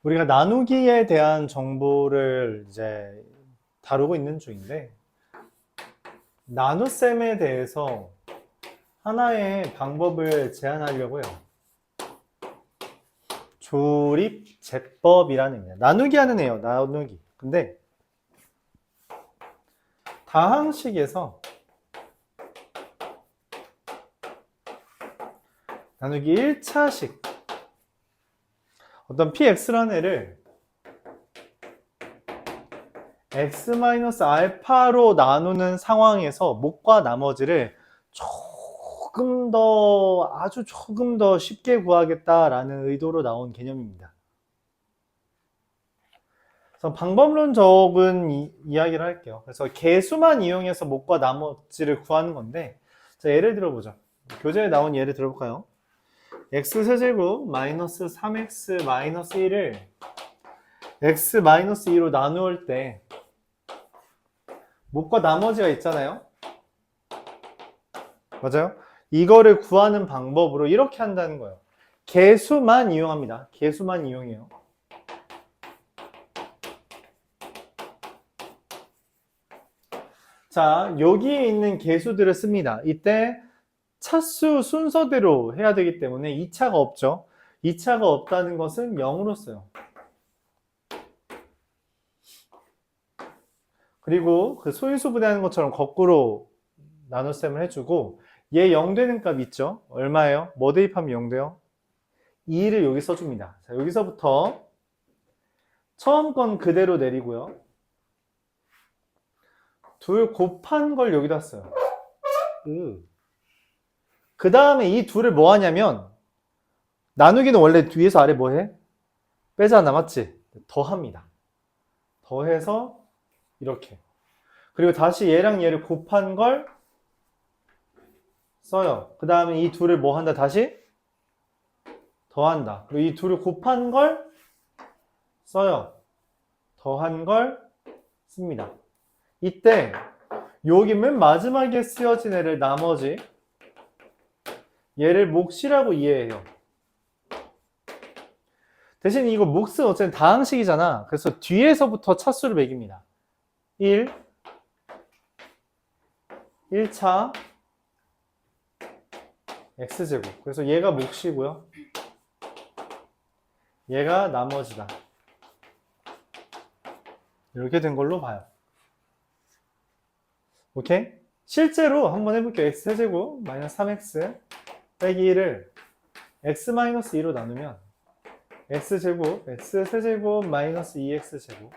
우리가 나누기에 대한 정보를 이제 다루고 있는 중인데, 나눗셈에 대해서 하나의 방법을 제안하려고 해요. 조립제법이라는 의미야. 나누기 하는 애요, 나누기. 근데 다항식에서 나누기 1차식 어떤 px라는 애를 x-알파로 나누는 상황에서 목과 나머지를 아주 조금 더 쉽게 구하겠다라는 의도로 나온 개념입니다. 그래서 방법론적인 이야기를 할게요. 그래서 개수만 이용해서 목과 나머지를 구하는 건데, 자, 예를 들어보죠. 교재에 나온 예를 들어볼까요? x세제곱 마이너스 3x 마이너스 1을 x 마이너스 2로 나누을 때 목과 나머지가 있잖아요. 맞아요? 이거를 구하는 방법으로 이렇게 한다는 거예요. 개수만 이용합니다. 개수만 이용해요. 자, 여기에 있는 개수들을 씁니다. 이때 차수 순서대로 해야 되기 때문에 2차가 없죠. 2차가 없다는 것은 0으로 써요. 그리고 그 소인수분해하는 것처럼 거꾸로 나눗셈을 해주고, 얘 0 되는 값 있죠? 얼마예요? 뭐 대입하면 0 돼요? 2를 여기 써줍니다. 자, 여기서부터 처음 건 그대로 내리고요. 둘 곱한 걸 여기다 써요. 그 다음에 이 둘을 뭐 하냐면, 나누기는 원래 뒤에서 아래 뭐 해? 빼잖아, 맞지? 더합니다. 더해서 이렇게. 그리고 다시 얘랑 얘를 곱한 걸 써요. 그 다음에 이 둘을 뭐 한다? 다시 더한다. 그리고 이 둘을 곱한 걸 써요. 더한 걸 씁니다. 이때 여기 맨 마지막에 쓰여진 애를 나머지 얘를 몫이라고 이해해요. 대신 이거 몫은 어쨌든 다항식이잖아. 그래서 뒤에서부터 차수를 매깁니다. 1차 x제곱. 그래서 얘가 몫이고요. 얘가 나머지다. 이렇게 된 걸로 봐요. 오케이? 실제로 한번 해볼게요. x세제곱 마이너스 3x 빼기 1을 x-2로 나누면 x제곱 x세제곱 마이너스 2x제곱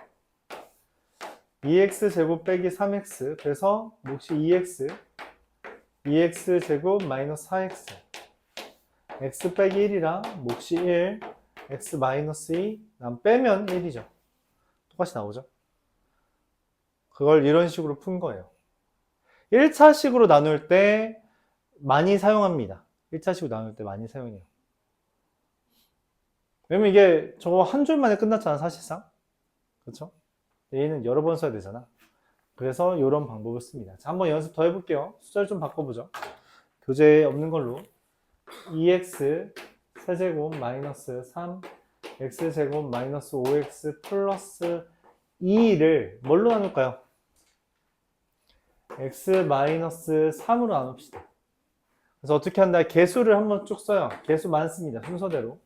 2x제곱 빼기 3x 그래서 몫이 2x제곱 마이너스 4x x 빼기 1이라 몫이 1 x 마이너스 2 난 빼면 1이죠. 똑같이 나오죠. 그걸 이런 식으로 푼 거예요. 1차식으로 나눌 때 많이 사용합니다. 1차식으로 나눌 때 많이 사용해요. 왜냐면 이게 저거 한 줄 만에 끝났잖아, 사실상. 그렇죠? 얘는 여러 번 써야 되잖아. 그래서 이런 방법을 씁니다. 자, 한번 연습 더 해볼게요. 숫자를 좀 바꿔보죠. 교재에 없는 걸로 2x 세제곱 마이너스 3 x제곱 마이너스 5x 플러스 2를 뭘로 나눌까요? x 마이너스 3으로 나눕시다. 그래서 어떻게 한다? 개수를 한번 쭉 써요. 개수 많습니다. 순서대로.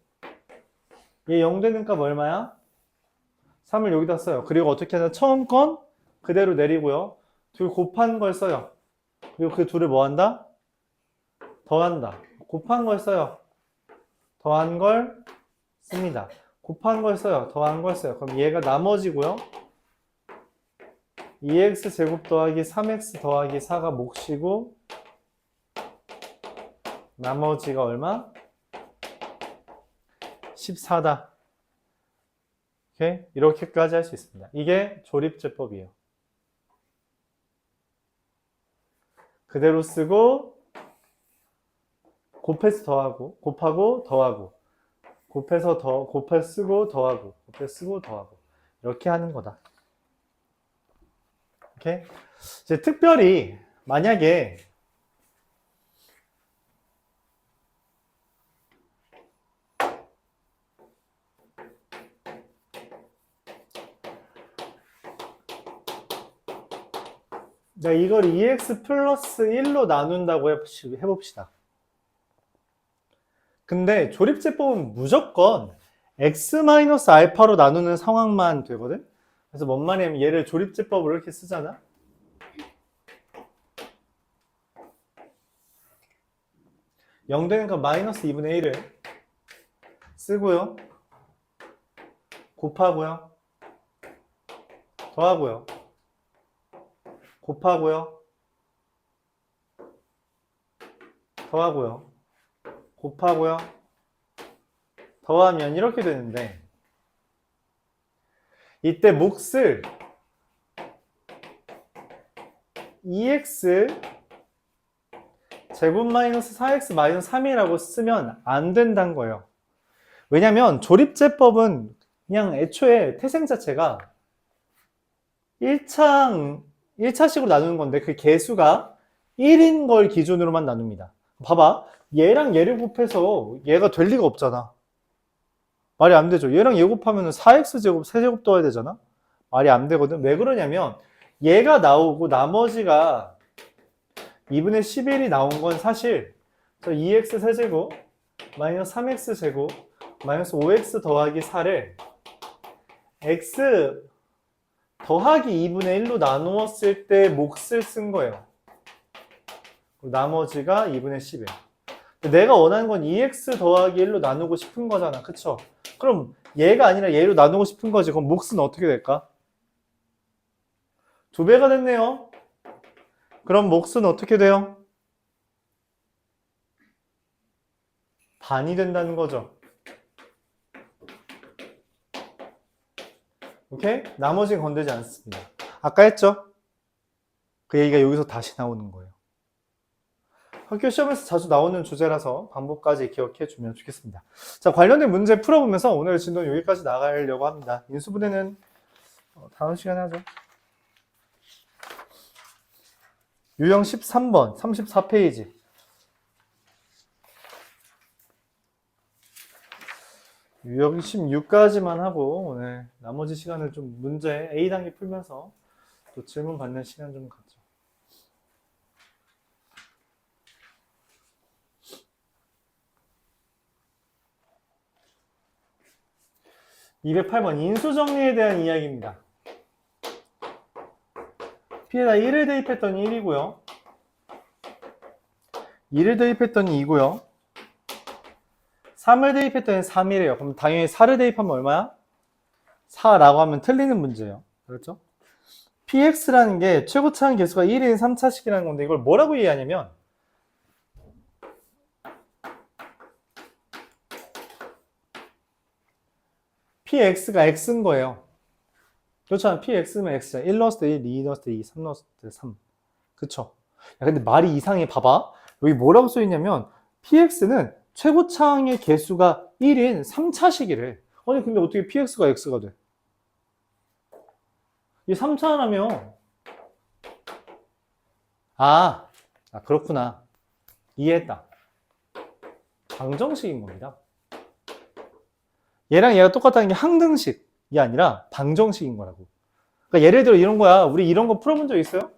얘 0 되는 값 얼마야? 3을 여기다 써요. 그리고 어떻게 하냐? 처음 건 그대로 내리고요. 둘 곱한 걸 써요. 그리고 그 둘을 뭐 한다? 더한다. 곱한 걸 써요. 더한 걸 씁니다. 곱한 걸 써요. 더한 걸 써요. 그럼 얘가 나머지고요. 2x제곱 더하기 3x 더하기 4가 몫이고 나머지가 얼마? 14다. 오케이? 이렇게까지 할 수 있습니다. 이게 조립제법이에요. 그대로 쓰고 곱해서 더하고 곱하고 더하고 곱해서 곱해 쓰고 더하고 곱해 쓰고 더하고 이렇게 하는 거다. 오케이? 이제 특별히 만약에 자, 이걸 2x 플러스 1로 나눈다고 해봅시다. 근데 조립제법은 무조건 x 마이너스 알파로 나누는 상황만 되거든? 그래서 뭔 말이냐면 얘를 조립제법으로 이렇게 쓰잖아? 영 되니까 마이너스 2분의 1을 쓰고요. 곱하고요. 더하고요. 곱하고요. 더하고요. 곱하고요. 더하면 이렇게 되는데 이때 몫을 2x 제곱 마이너스 4x 마이너스 3이라고 쓰면 안 된다는 거예요. 왜냐면 조립제법은 그냥 애초에 태생 자체가 1차식으로 나누는 건데 그 개수가 1인 걸 기준으로만 나눕니다. 봐봐. 얘랑 얘를 곱해서 얘가 될 리가 없잖아. 말이 안 되죠. 얘랑 얘 곱하면 4x제곱, 세제곱 더해야 되잖아. 말이 안 되거든. 왜 그러냐면 얘가 나오고 나머지가 2분의 11이 나온 건 사실 저 2x 세제곱 마이너스 3x 제곱 마이너스 5x 더하기 4를 x 더하기 2분의 1로 나누었을 때 몫을 쓴 거예요. 나머지가 2분의 11. 내가 원하는 건 2x 더하기 1로 나누고 싶은 거잖아. 그쵸? 그럼 얘가 아니라 얘로 나누고 싶은 거지. 그럼 몫은 어떻게 될까? 2배가 됐네요. 그럼 몫은 어떻게 돼요? 반이 된다는 거죠. 오케이? 나머지는 건들지 않습니다. 아까 했죠? 그 얘기가 여기서 다시 나오는 거예요. 학교 시험에서 자주 나오는 주제라서 반복까지 기억해 주면 좋겠습니다. 자, 관련된 문제 풀어보면서 오늘 진도는 여기까지 나가려고 합니다. 인수분해는 다음 시간에 하죠. 유형 13번, 34페이지. 유형 16까지만 하고 오늘 나머지 시간을 좀 문제 A단계 풀면서 또 질문 받는 시간 좀 갖죠. 208번 인수정리에 대한 이야기입니다. P에다 1을 대입했더니 1이고요. 2를 대입했더니 2고요. 3을 대입했더니 3이래요. 그럼 당연히 4를 대입하면 얼마야? 4라고 하면 틀리는 문제예요. 그렇죠? px라는 게 최고차항 개수가 1인 3차식이라는 건데 이걸 뭐라고 이해하냐면 px가 x인 거예요. 그렇잖아. px면 x잖아. 1 넣었을 때 1, 2 넣었을 때 2, 3 넣었을 때 3. 그쵸? 야, 근데 말이 이상해. 봐봐. 여기 뭐라고 써있냐면 px는 최고차항의 개수가 1인 3차식이래. 아니 근데 어떻게 px가 x가 돼? 이 3차라며. 그렇구나. 이해했다. 방정식인 겁니다. 얘랑 얘가 똑같다는 게 항등식이 아니라 방정식인 거라고. 그러니까 예를 들어 이런 거야. 우리 이런 거 풀어본 적 있어요?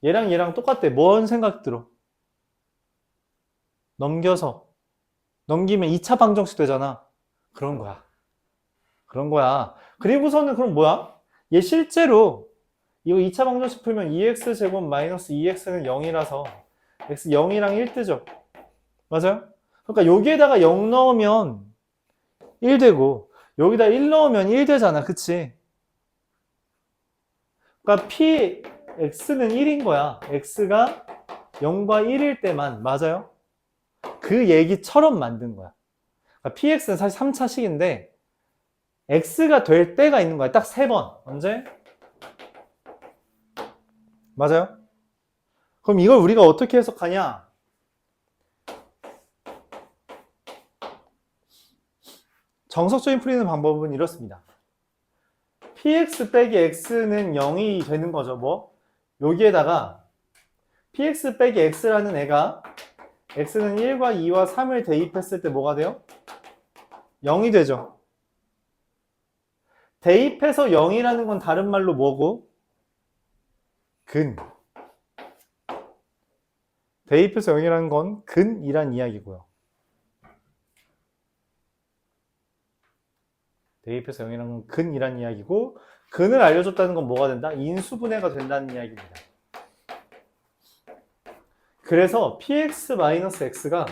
얘랑 얘랑 똑같대. 뭔 생각 들어? 넘기면 2차 방정식 되잖아. 그런 거야. 그런 거야. 그리고서는 그럼 뭐야? 얘 실제로 이거 2차 방정식 풀면 2x제곱 마이너스 2x는 0이라서 x 0이랑 1 뜨죠. 맞아요? 그러니까 여기에다가 0 넣으면 1 되고 여기다 1 넣으면 1 되잖아. 그치? 그러니까 x는 1인 거야. x가 0과 1일 때만. 맞아요? 그 얘기처럼 만든 거야. 그러니까 px는 사실 3차식인데 x가 될 때가 있는 거야. 딱 3번. 언제? 맞아요? 그럼 이걸 우리가 어떻게 해석하냐? 정석적인 풀이는 방법은 이렇습니다. px 빼기 x는 0이 되는 거죠. 뭐? 여기에다가 px 빼기 x라는 애가 x는 1과 2와 3을 대입했을 때 뭐가 돼요? 0이 되죠. 대입해서 0이라는 건 다른 말로 뭐고? 근. 대입해서 0이라는 건 근이란 이야기고요. 대입해서 0이라는 건 근이란 이야기고, 근을 알려줬다는 건 뭐가 된다? 인수분해가 된다는 이야기입니다. 그래서 px-x가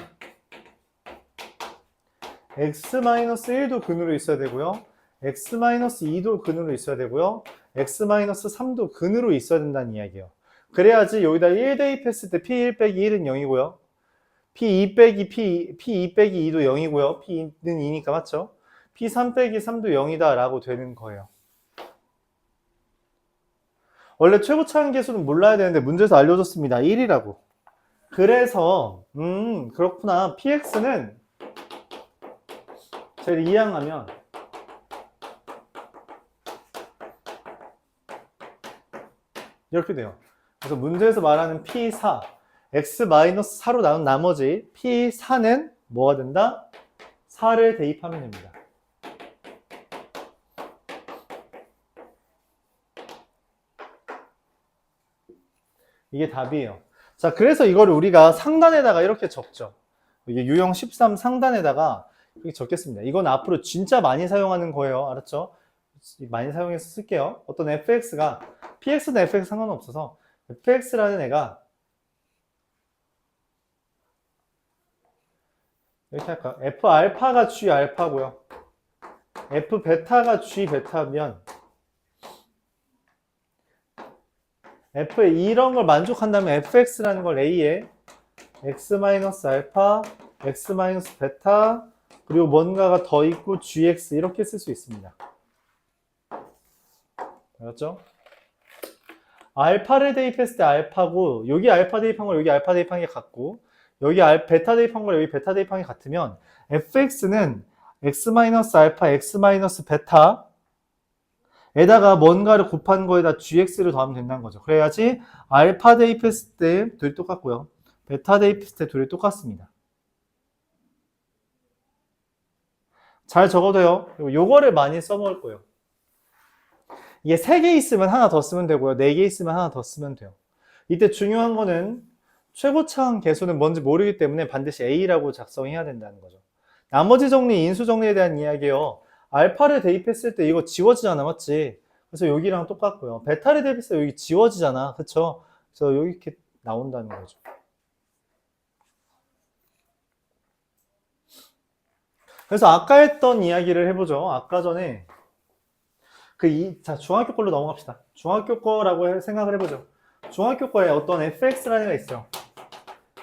x-1도 근으로 있어야 되고요. x-2도 근으로 있어야 되고요. x-3도 근으로 있어야 된다는 이야기예요. 그래야지 여기다 1 대입했을 때 p1 빼기 1은 0이고요. p2 빼기 p2 빼기 2도 0이고요. p는 2니까 맞죠? p3 빼기 3도 0이다 라고 되는 거예요. 원래 최고차항 계수는 몰라야 되는데 문제에서 알려줬습니다. 1이라고. 그래서 그렇구나. px는 쟤를 이항하면 이렇게 돼요. 그래서 문제에서 말하는 P4, X-4로 나눈 나머지 P4는 뭐가 된다? 4를 대입하면 됩니다. 이게 답이에요. 자, 그래서 이걸 우리가 상단에다가 이렇게 적죠. 이게 유형 13 상단에다가 이렇게 적겠습니다. 이건 앞으로 진짜 많이 사용하는 거예요. 알았죠? 많이 사용해서 쓸게요. 어떤 fx가 px나 fx 상관없어서 fx라는 애가 이렇게 할까요? f 알파가 g 알파고요. f 베타가 g 베타면 f에 이런 걸 만족한다면 fx라는 걸 a에 x-알파, x-베타 그리고 뭔가가 더 있고 gx 이렇게 쓸 수 있습니다. 알았죠? 알파를 대입했을 때 알파고 여기 알파 대입한 걸 여기 알파 대입한 게 같고 여기 베타 대입한 걸 여기 베타 대입한 게 같으면 fx는 x-알파, x-베타 에다가 뭔가를 곱한 거에다 gx를 더하면 된다는 거죠. 그래야지 알파 대입했을 때 둘이 똑같고요. 베타 대입했을 때 둘이 똑같습니다. 잘 적어둬요. 그리고 요거를 많이 써먹을 거예요. 이게 3개 있으면 하나 더 쓰면 되고요. 4개 있으면 하나 더 쓰면 돼요. 이때 중요한 거는 최고차항 계수는 뭔지 모르기 때문에 반드시 A라고 작성해야 된다는 거죠. 나머지 정리, 인수 정리에 대한 이야기예요. 알파를 대입했을 때 이거 지워지잖아, 맞지? 그래서 여기랑 똑같고요. 베타를 대입했을 때 여기 지워지잖아, 그쵸? 그래서 여기 이렇게 나온다는 거죠. 그래서 아까 했던 이야기를 해보죠. 아까 전에 자, 중학교 걸로 넘어갑시다. 중학교 거라고 생각을 해보죠. 중학교 거에 어떤 fx라는 애가 있어요.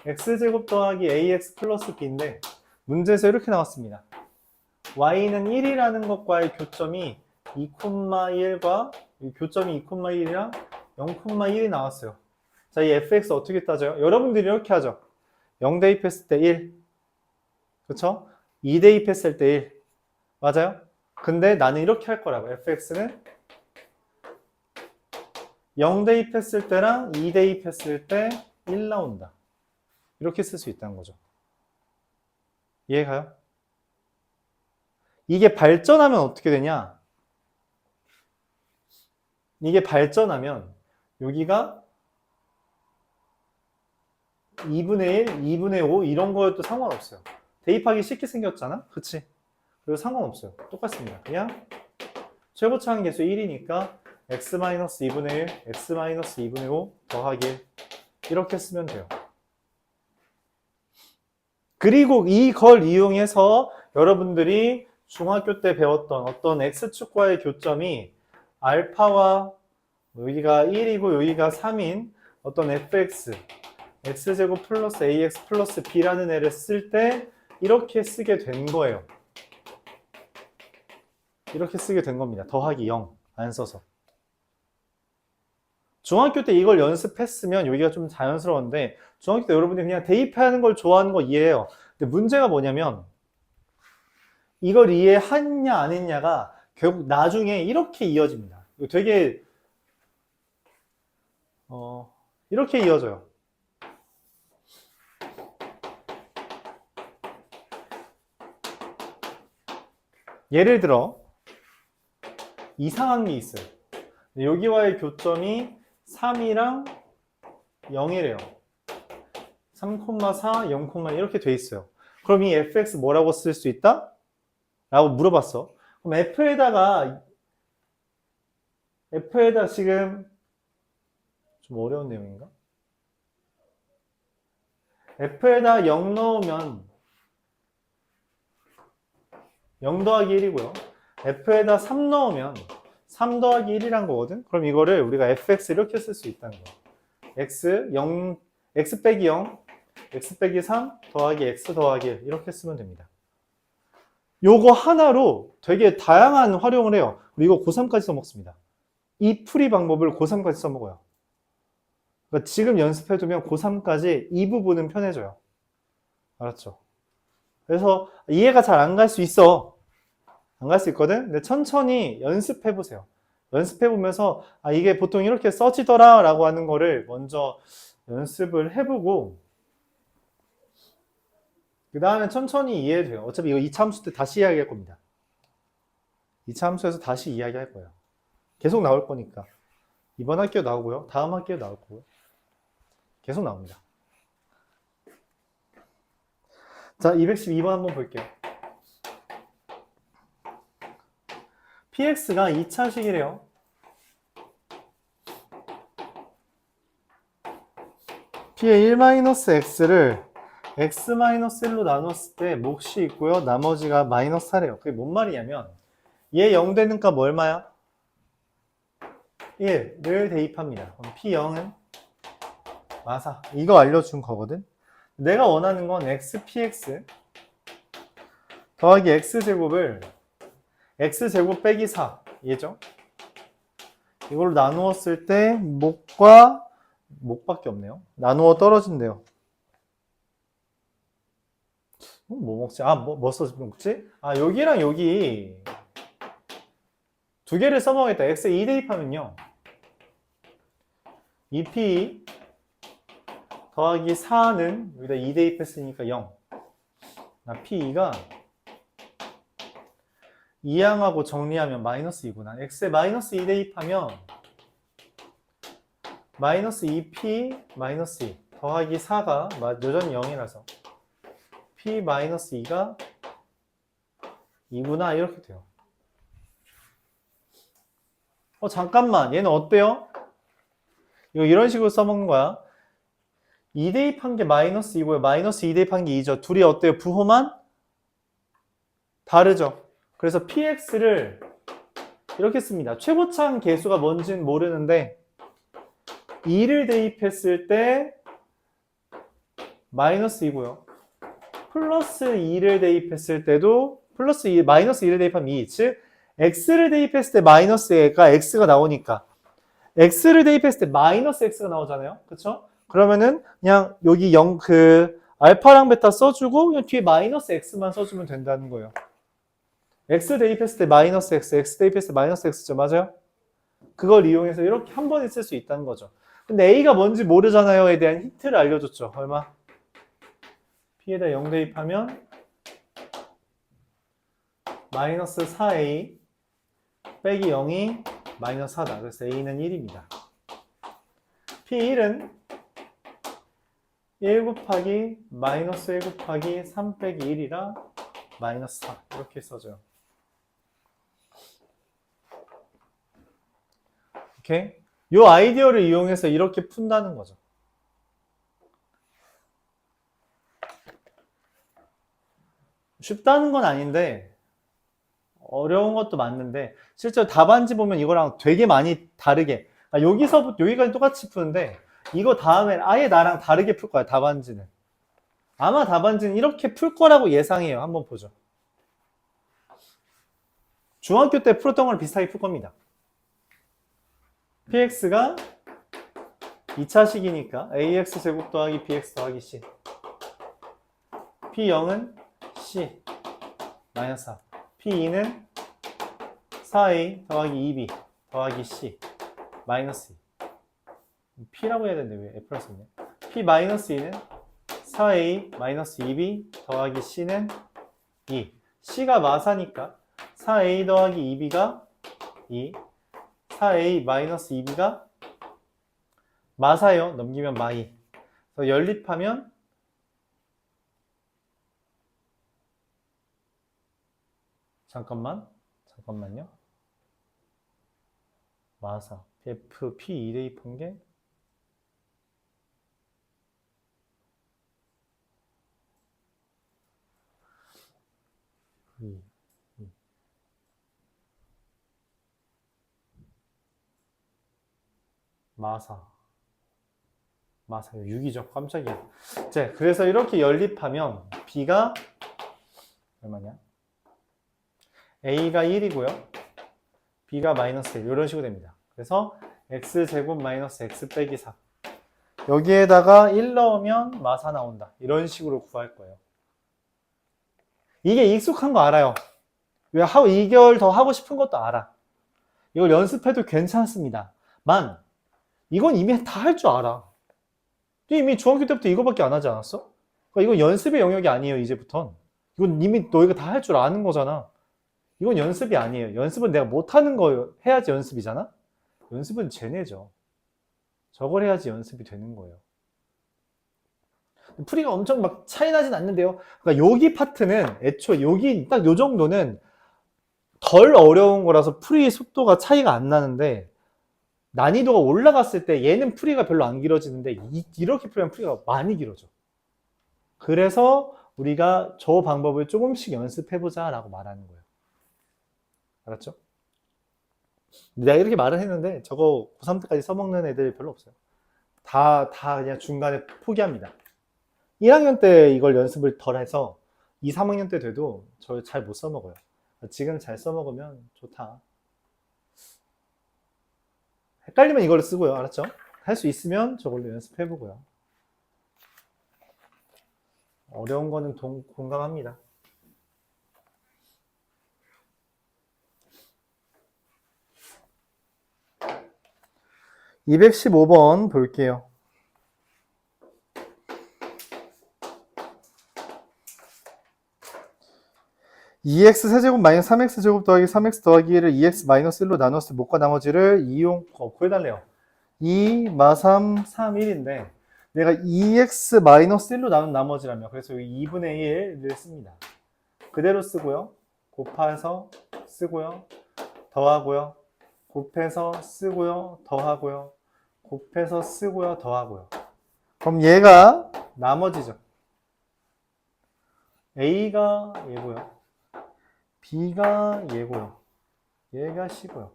x제곱 더하기 ax 플러스 b인데 문제에서 이렇게 나왔습니다. y는 1이라는 것과의 교점이 2,1과 교점이 2,1이랑 0,1이 나왔어요. 자, 이 fx 어떻게 따져요? 여러분들이 이렇게 하죠. 0 대입했을 때 1. 그쵸? 2 대입했을 때 1. 맞아요? 근데 나는 이렇게 할 거라고. fx는 0 대입했을 때랑 2 대입했을 때 1 나온다. 이렇게 쓸 수 있다는 거죠. 이해가요? 이게 발전하면 어떻게 되냐? 이게 발전하면 여기가 2분의 1, 2분의 5 이런 거여도 상관없어요. 대입하기 쉽게 생겼잖아? 그치? 그리고 상관없어요. 똑같습니다. 그냥 최고차항 계수 1이니까 x-2분의 1, x-2분의 5 더하기 1 이렇게 쓰면 돼요. 그리고 이걸 이용해서 여러분들이 중학교 때 배웠던 어떤 x축과의 교점이 알파와 여기가 1이고 여기가 3인 어떤 fx x제곱 플러스 ax 플러스 b라는 애를 쓸 때 이렇게 쓰게 된 거예요. 이렇게 쓰게 된 겁니다. 더하기 0 안 써서. 중학교 때 이걸 연습했으면 여기가 좀 자연스러운데 중학교 때 여러분들이 그냥 대입하는 걸 좋아하는 거 이해해요. 근데 문제가 뭐냐면 이걸 이해했냐 안 했냐가 결국 나중에 이렇게 이어집니다. 되게 이렇게 이어져요. 예를 들어 이상한 게 있어요. 여기와의 교점이 3이랑 0이래요. 3,4, 0,1 이렇게 돼 있어요. 그럼 이 fx 뭐라고 쓸 수 있다? 라고 물어봤어. 그럼 f에다가 지금 좀 어려운 내용인가? f에다 0 넣으면 0 더하기 1이고요. f에다 3 넣으면 3 더하기 1이란 거거든? 그럼 이거를 우리가 fx 이렇게 쓸 수 있다는 거야. x 빼기 0, x 빼기 3 더하기 x 더하기 1 이렇게 쓰면 됩니다. 요거 하나로 되게 다양한 활용을 해요. 그리고 고3까지 써먹습니다. 이 풀이 방법을 고3까지 써먹어요. 그러니까 지금 연습해두면 고3까지 이 부분은 편해져요. 알았죠? 그래서 이해가 잘 안 갈 수 있어. 안 갈 수 있거든? 근데 천천히 연습해보세요. 연습해보면서 아 이게 보통 이렇게 써지더라 라고 하는 거를 먼저 연습을 해보고 그 다음에 천천히 이해돼요. 어차피 이거 2차 함수 때 다시 이야기할 겁니다. 2차 함수에서 다시 이야기할 거예요. 계속 나올 거니까. 이번 학기에 나오고요. 다음 학기에 나올 거고요. 계속 나옵니다. 자, 212번 한번 볼게요. px가 2차식이래요. p의 1-x를 x-1로 나눴을 때 몫이 있고요. 나머지가 마이너스 4래요. 그게 뭔 말이냐면 얘 0 되는 값 얼마야? 1을 대입합니다. 그럼 p0은 마사. 이거 알려준 거거든. 내가 원하는 건 xpx 더하기 x제곱을 x제곱 빼기 4 얘죠. 이걸로 나누었을 때 목밖에 없네요. 나누어 떨어진대요. 뭐 먹지? 뭐 써먹지? 여기랑 여기 두 개를 써먹겠다. x에 2 대입하면요. 2p 더하기 4는 여기다 2 대입했으니까 0. p2가 2항하고 정리하면 마이너스 2구나. x에 마이너스 2 대입하면 마이너스 2p 마이너스 2 더하기 4가 여전히 0이라서 p 마이너스 2가 2구나 이렇게 돼요. 잠깐만 얘는 어때요? 이거 이런 식으로 써먹는 거야. 2 대입한 게 마이너스 2고요. 마이너스 2 대입한 게 2죠. 둘이 어때요? 부호만 다르죠. 그래서 px를 이렇게 씁니다. 최고차항 계수가 뭔지는 모르는데 2를 대입했을 때 마이너스 2고요. 플러스 2를 대입했을 때도 플러스 2, 마이너스 2를 대입하면 2. 즉 x를 대입했을 때 마이너스 x가 나오니까 x를 대입했을 때 마이너스 x가 나오잖아요. 그쵸? 그러면은 그냥 여기 알파랑 베타 써주고 그냥 뒤에 마이너스 x만 써주면 된다는 거예요. x 대입했을 때 마이너스 x 대입했을 때 마이너스 x죠. 맞아요? 그걸 이용해서 이렇게 한 번에 쓸 수 있다는 거죠. 근데 a가 뭔지 모르잖아요에 대한 힌트를 알려줬죠. 얼마? p에다 0 대입하면 마이너스 4a 빼기 0이 마이너스 4다. 그래서 a는 1입니다. p1은 1 곱하기 마이너스 1 곱하기 3 빼기 1이라 마이너스 4 이렇게 써줘요. 오케이? 이 아이디어를 이용해서 이렇게 푼다는 거죠. 쉽다는 건 아닌데 어려운 것도 맞는데 실제로 답안지 보면 이거랑 되게 많이 다르게 여기서부터 여기까지 똑같이 푸는데 이거 다음엔 아예 나랑 다르게 풀 거야. 답안지는 아마 답안지는 이렇게 풀 거라고 예상해요. 한번 보죠. 중학교 때 풀었던 거랑 비슷하게 풀 겁니다. px가 2차식이니까 ax 제곱 더하기 bx 더하기 c p0은 c 마이너스 4 p2는 4a 더하기 2b 더하기 c 마이너스 2 p라고 해야 되는데 왜 f라고 썼네. p 마이너스 2는 4a 마이너스 2b 더하기 c는 2 c가 마사니까 4a 더하기 2b가 2. 4a 마이너스 2b가 마사예요. 넘기면 마이. 그래서 연립하면 잠깐만요. 마사. F, P 2 대입한 게 마사 6이죠. 깜짝이야. 자, 그래서 이렇게 연립하면 B가 얼마냐? A가 1이고요. B가 마이너스 1. 이런 식으로 됩니다. 그래서 X제곱 마이너스 X 빼기 4. 여기에다가 1 넣으면 마사 나온다. 이런 식으로 구할 거예요. 이게 익숙한 거 알아요. 왜 2개월 더 하고 싶은 것도 알아. 이걸 연습해도 괜찮습니다. 이건 이미 다 할 줄 알아. 이미 중학교 때부터 이거밖에 안 하지 않았어? 그러니까 이건 연습의 영역이 아니에요, 이제부턴. 이건 이미 너희가 다 할 줄 아는 거잖아. 이건 연습이 아니에요. 연습은 내가 못하는 거 해야지 연습이잖아? 연습은 쟤네죠. 저걸 해야지 연습이 되는 거예요. 풀이가 엄청 막 차이 나진 않는데요. 그러니까 여기 파트는 애초에 여기 딱 요 정도는 덜 어려운 거라서 풀이 속도가 차이가 안 나는데 난이도가 올라갔을 때 얘는 풀이가 별로 안 길어지는데 이렇게 풀이하면 풀이가 많이 길어져. 그래서 우리가 저 방법을 조금씩 연습해보자 라고 말하는 거예요. 알았죠? 내가 이렇게 말을 했는데 저거 고3 때까지 써먹는 애들 별로 없어요. 다 그냥 중간에 포기합니다. 1학년 때 이걸 연습을 덜 해서 2, 3학년 때 돼도 저 잘 못 써먹어요. 지금 잘 써먹으면 좋다. 헷갈리면 이걸로 쓰고요. 알았죠? 할 수 있으면 저걸로 연습해보고요. 어려운 거는 공감합니다. 215번 볼게요. 2x 세제곱 마이너스 3x 제곱 더하기 3x 더하기 1을 2x 마이너스 1로 나눴을 때 못과 나머지를 구해달래요. 2, 마3, 3, 1인데 내가 2x 마이너스 1로 나눈 나머지라며 그래서 여기 2분의 1을 씁니다. 그대로 쓰고요. 곱해서 쓰고요. 더하고요. 곱해서 쓰고요. 더하고요. 곱해서 쓰고요. 더하고요. 그럼 얘가 나머지죠. A가 얘고요. B가 얘고요. 얘가 C고요.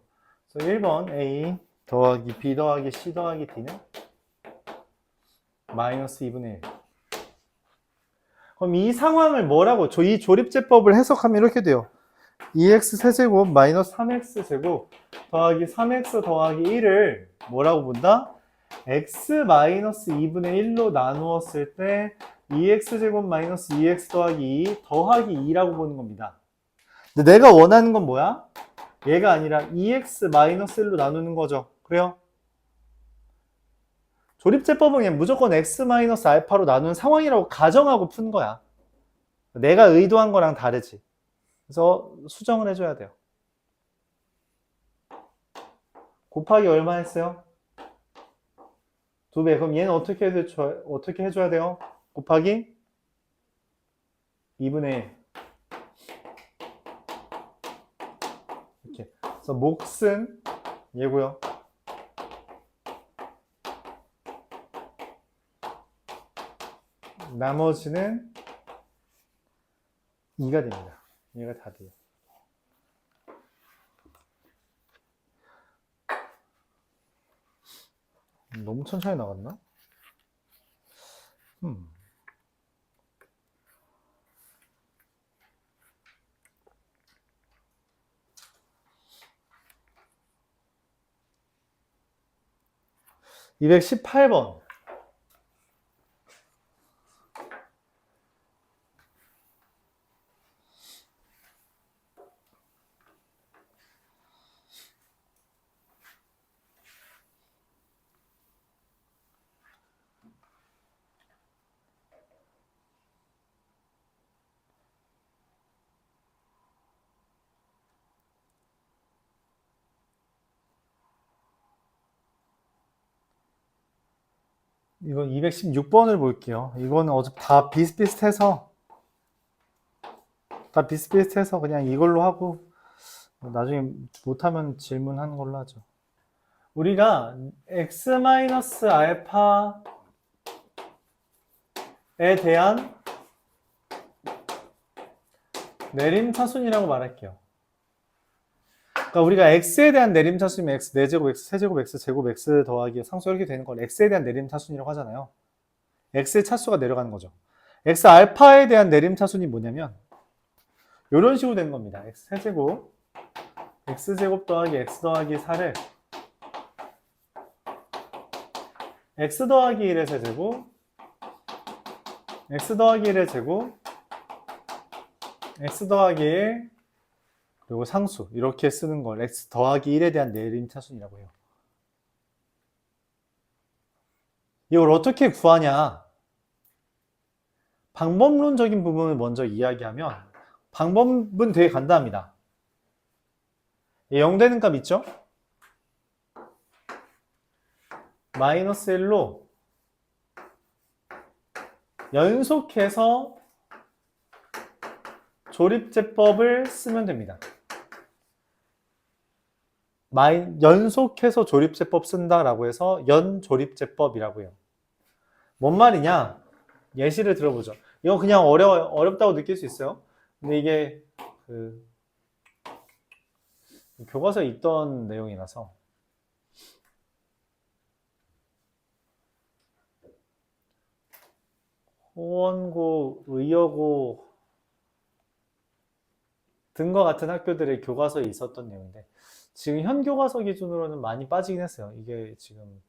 그래서 1번 A 더하기 B 더하기 C 더하기 D는 마이너스 2분의 1. 그럼 이 상황을 뭐라고? 이 조립제법을 해석하면 이렇게 돼요. 2x 세제곱 마이너스 3x 제곱 더하기 3x 더하기 1을 뭐라고 본다? x 마이너스 2분의 1로 나누었을 때 2x 제곱 마이너스 2x 더하기 2 더하기 2라고 보는 겁니다. 근데 내가 원하는 건 뭐야? 얘가 아니라 2x 마이너스 1로 나누는 거죠. 그래요? 조립제법은 그냥 무조건 x 마이너스 알파로 나누는 상황이라고 가정하고 푼 거야. 내가 의도한 거랑 다르지. 그래서 수정을 해줘야 돼요. 곱하기 얼마 했어요? 2배. 그럼 얘는 어떻게 해줘야 돼요? 곱하기 2분의 1. 이렇게. 그래서 몫은 얘고요. 나머지는 2가 됩니다. 얘가 다 돼요. 너무 천천히 나갔나? 218번. 이건 216번을 볼게요. 이거는 어차피 다 비슷비슷해서 그냥 이걸로 하고 나중에 못하면 질문하는 걸로 하죠. 우리가 x-알파에 대한 내림차순이라고 말할게요. 그러니까 우리가 x에 대한 내림차순이면 x 4제곱, x 세제곱, x 제곱, x 더하기 상수 이렇게 되는 걸 x에 대한 내림차순이라고 하잖아요. x의 차수가 내려가는 거죠. x 알파에 대한 내림차순이 뭐냐면 이런 식으로 되는 겁니다. x 세제곱, x 제곱 더하기 x 더하기 4를 x 더하기 1의 세제곱, x 더하기 1의 제곱, x 더하기 1, 그리고 상수 이렇게 쓰는 걸 x 더하기 1에 대한 내림차순이라고 해요. 이걸 어떻게 구하냐? 방법론적인 부분을 먼저 이야기하면 방법은 되게 간단합니다. 0 되는 값 있죠? 마이너스 1로 연속해서 조립제법을 쓰면 됩니다. 연속해서 조립제법 쓴다라고 해서 연조립제법이라고 해요. 뭔 말이냐? 예시를 들어보죠. 이거 그냥 어렵다고 느낄 수 있어요. 근데 이게 교과서에 있던 내용이라서 호원고, 의여고 등과 같은 학교들의 교과서에 있었던 내용인데 지금 현 교과서 기준으로는 많이 빠지긴 했어요. 이게 지금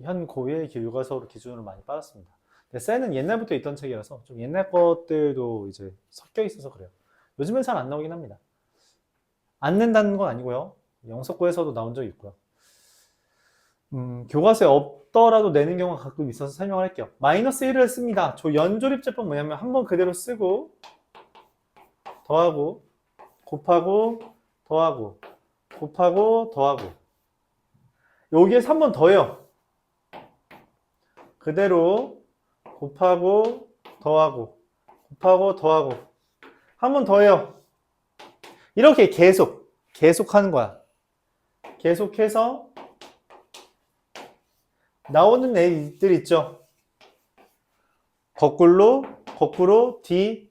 현 고유의 교과서로 기준으로 많이 빠졌습니다. 근데 쌤은 옛날부터 있던 책이라서 좀 옛날 것들도 이제 섞여 있어서 그래요. 요즘엔 잘 안 나오긴 합니다. 안 낸다는 건 아니고요. 영석고에서도 나온 적이 있고요. 교과서에 없더라도 내는 경우가 가끔 있어서 설명을 할게요. 마이너스 1을 씁니다. 저 연조립제법 뭐냐면 한번 그대로 쓰고 더하고 곱하고 더하고 곱하고 더하고 여기에서 한 번 더해요. 그대로 곱하고 더하고 곱하고 더하고 한 번 더해요. 이렇게 계속 하는 거야. 계속해서 나오는 애들 있죠. 거꾸로 D,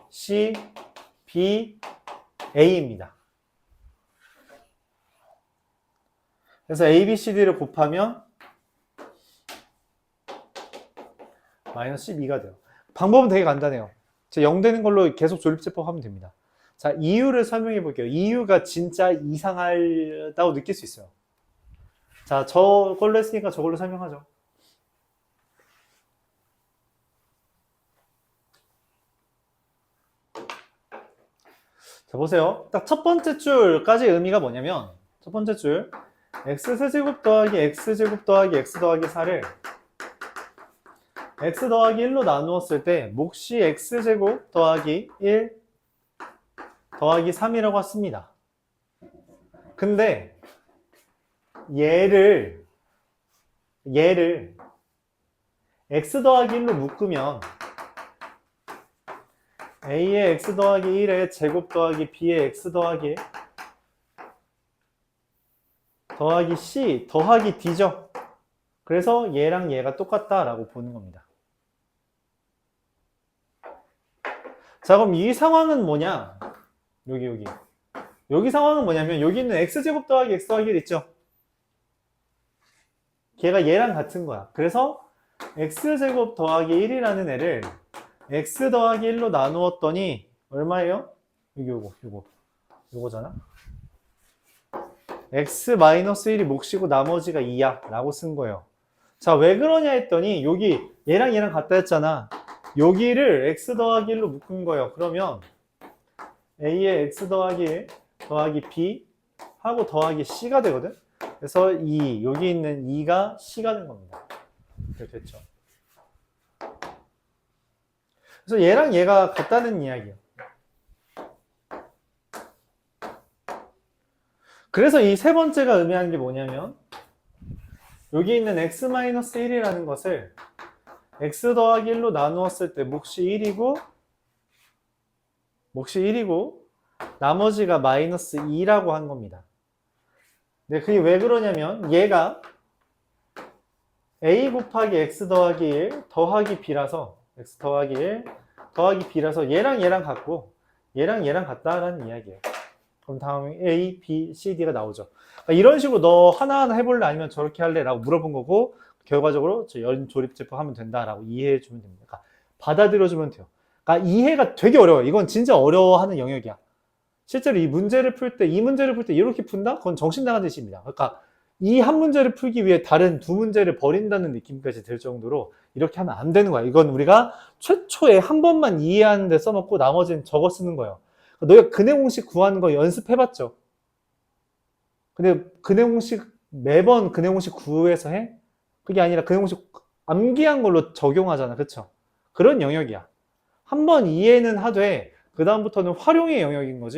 C, B, A입니다. 그래서 A, B, C, D를 곱하면 마이너스 12가 돼요. 방법은 되게 간단해요. 0 되는 걸로 계속 조립제법 하면 됩니다. 자, 이유를 설명해 볼게요. 이유가 진짜 이상하다고 느낄 수 있어요. 자, 저걸로 했으니까 저걸로 설명하죠. 자, 보세요. 딱 첫 번째 줄까지 의미가 뭐냐면 첫 번째 줄 x세제곱 더하기 x제곱 더하기 x 더하기 4를 x 더하기 1로 나누었을 때 몫이 x제곱 더하기 1 더하기 3이라고 했습니다. 근데 얘를 x 더하기 1로 묶으면 a의 x 더하기 1의 제곱 더하기 b의 x 더하기 더하기 c 더하기 d죠. 그래서 얘랑 얘가 똑같다라고 보는 겁니다. 자, 그럼 이 상황은 뭐냐? 여기 상황은 뭐냐면 여기는 x제곱 더하기 x 더하기 1 있죠? 걔가 얘랑 같은 거야. 그래서 x제곱 더하기 1이라는 애를 x 더하기 1로 나누었더니 얼마예요? 요거잖아. x 마이너스 1이 몫이고 나머지가 2야 라고 쓴 거예요. 자, 왜 그러냐 했더니 여기 얘랑 같다 했잖아. 여기를 x 더하기 1로 묶은 거예요. 그러면 a의 x 더하기 1 더하기 b 하고 더하기 c가 되거든. 그래서 여기 있는 2가 c가 된 겁니다. 이렇게 됐죠. 그래서 얘랑 얘가 같다는 이야기예요. 그래서 이 세 번째가 의미하는 게 뭐냐면 여기 있는 x-1이라는 것을 x 더하기 1로 나누었을 때 몫이 1이고 나머지가 마이너스 2라고 한 겁니다. 근데 그게 왜 그러냐면 얘가 a 곱하기 x 더하기 1 더하기 b라서 x 더하기 1 더하기 b라서 얘랑 같고 얘랑 같다라는 이야기예요. 그럼 다음에 a, b, c, d가 나오죠. 그러니까 이런 식으로 너 하나하나 해볼래 아니면 저렇게 할래? 라고 물어본 거고 결과적으로 연조립제법 하면 된다라고 이해해 주면 됩니다. 그러니까 받아들여 주면 돼요. 그러니까 이해가 되게 어려워요. 이건 진짜 어려워하는 영역이야. 실제로 이 문제를 풀 때 이렇게 푼다? 그건 정신 나간 뜻입니다. 그러니까 이 한 문제를 풀기 위해 다른 두 문제를 버린다는 느낌까지 들 정도로 이렇게 하면 안 되는 거야. 이건 우리가 최초에 한 번만 이해하는 데 써먹고 나머지는 적어 쓰는 거예요. 너희가 근해 공식 구하는 거 연습해봤죠? 근데 근해 공식 매번 근해 공식 구해서 해? 그게 아니라 근해 공식 암기한 걸로 적용하잖아. 그쵸? 그런 영역이야. 한 번 이해는 하되 그 다음부터는 활용의 영역인 거지.